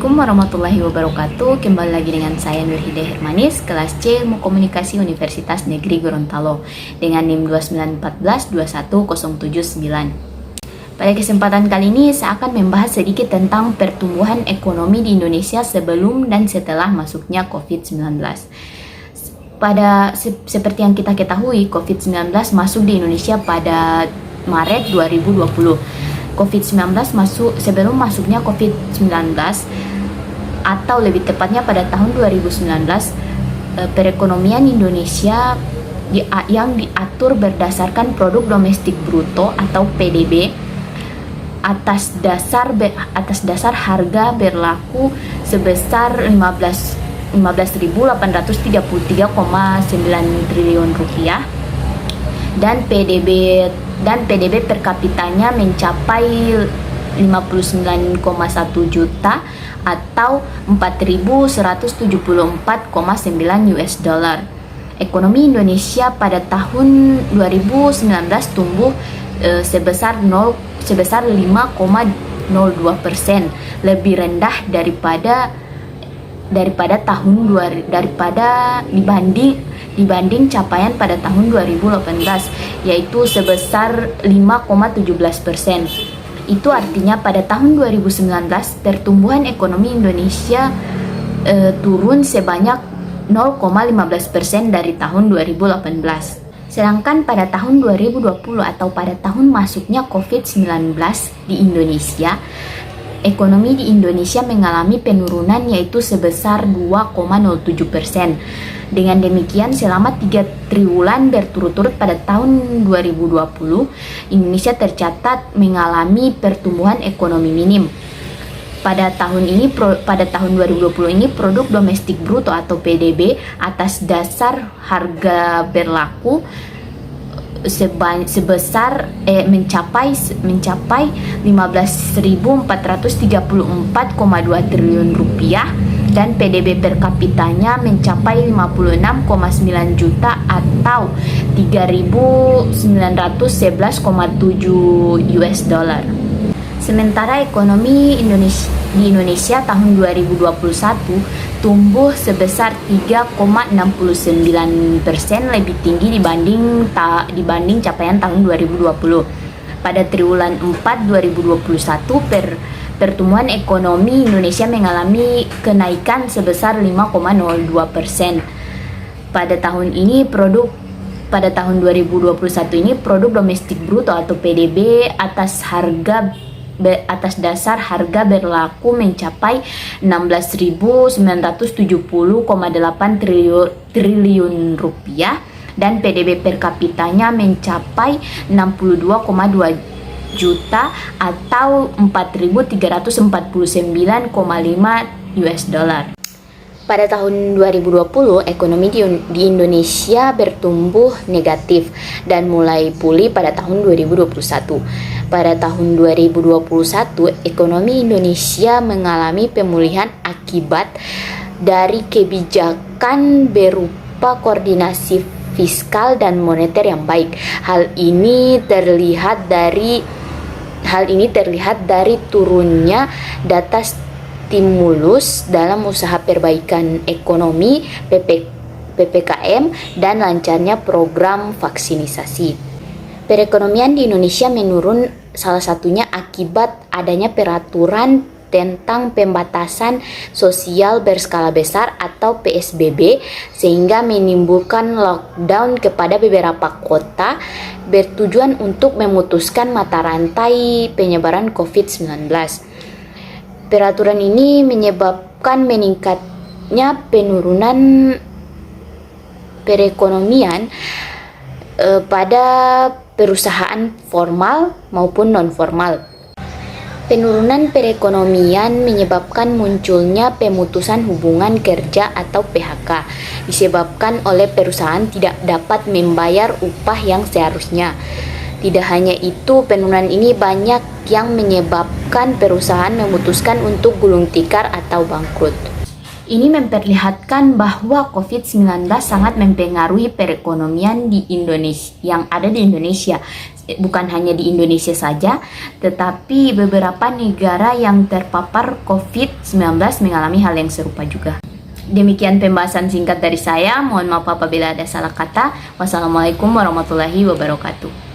Assalamualaikum warahmatullahi wabarakatuh. Kembali lagi dengan saya Nurhida Hermanis, kelas C Ilmu Komunikasi Universitas Negeri Gorontalo dengan NIM 2914-21079. Pada kesempatan kali ini saya akan membahas sedikit tentang pertumbuhan ekonomi di Indonesia sebelum dan setelah masuknya COVID-19. Seperti yang kita ketahui, COVID-19 masuk di Indonesia pada Maret 2020. COVID-19 sebelum masuknya COVID-19 atau lebih tepatnya pada tahun 2019, perekonomian Indonesia yang diatur berdasarkan produk domestik bruto atau PDB atas dasar harga berlaku sebesar 15.833,9 triliun rupiah dan PDB per kapitanya mencapai 59,1 juta atau 4.174,9 US dollar. Ekonomi Indonesia pada tahun 2019 tumbuh sebesar 5,02%, lebih rendah dibanding capaian pada tahun 2018 yaitu sebesar 5,17%. Itu artinya pada tahun 2019 pertumbuhan ekonomi Indonesia turun sebanyak 0,15% dari tahun 2018. Sedangkan pada tahun 2020 atau pada tahun masuknya COVID-19 di Indonesia, ekonomi di Indonesia mengalami penurunan yaitu sebesar 2,07%. Dengan demikian, selama 3 triwulan berturut-turut pada tahun 2020, Indonesia tercatat mengalami pertumbuhan ekonomi minim. Pada tahun 2020 ini, produk domestik bruto atau PDB atas dasar harga berlaku mencapai 15.434,2 triliun rupiah dan PDB per kapitanya mencapai 56,9 juta atau 3.911,7 US dollar. Sementara ekonomi di Indonesia tahun 2021 tumbuh sebesar 3,69%, lebih tinggi dibanding capaian tahun 2020. Pada triwulan 4 2021 pertumbuhan ekonomi Indonesia mengalami kenaikan sebesar 5,02%. Pada tahun 2021 ini produk domestik bruto atau PDB atas dasar harga berlaku mencapai 16.970,8 triliun rupiah dan PDB per kapitanya mencapai 62,2 juta atau 4.349,5 US dollar. Pada tahun 2020, ekonomi di Indonesia bertumbuh negatif dan mulai pulih pada tahun 2021. Pada tahun 2021, ekonomi Indonesia mengalami pemulihan akibat dari kebijakan berupa koordinasi fiskal dan moneter yang baik. Hal ini terlihat dari turunnya data stimulus dalam usaha perbaikan ekonomi PPKM dan lancarnya program vaksinisasi. Perekonomian di Indonesia menurun salah satunya akibat adanya peraturan tentang pembatasan sosial berskala besar atau PSBB sehingga menimbulkan lockdown kepada beberapa kota bertujuan untuk memutuskan mata rantai penyebaran COVID-19. Peraturan ini menyebabkan meningkatnya penurunan perekonomian pada perusahaan formal maupun non-formal. Penurunan perekonomian menyebabkan munculnya pemutusan hubungan kerja atau PHK, disebabkan oleh perusahaan tidak dapat membayar upah yang seharusnya. Tidak hanya itu, penurunan ini banyak yang menyebabkan perusahaan memutuskan untuk gulung tikar atau bangkrut. Ini memperlihatkan bahwa COVID-19 sangat mempengaruhi perekonomian di Indonesia yang ada di Indonesia. bukan hanya di Indonesia saja, tetapi beberapa negara yang terpapar COVID-19 mengalami hal yang serupa juga. Demikian pembahasan singkat dari saya. Mohon maaf apabila ada salah kata. Wassalamualaikum warahmatullahi wabarakatuh.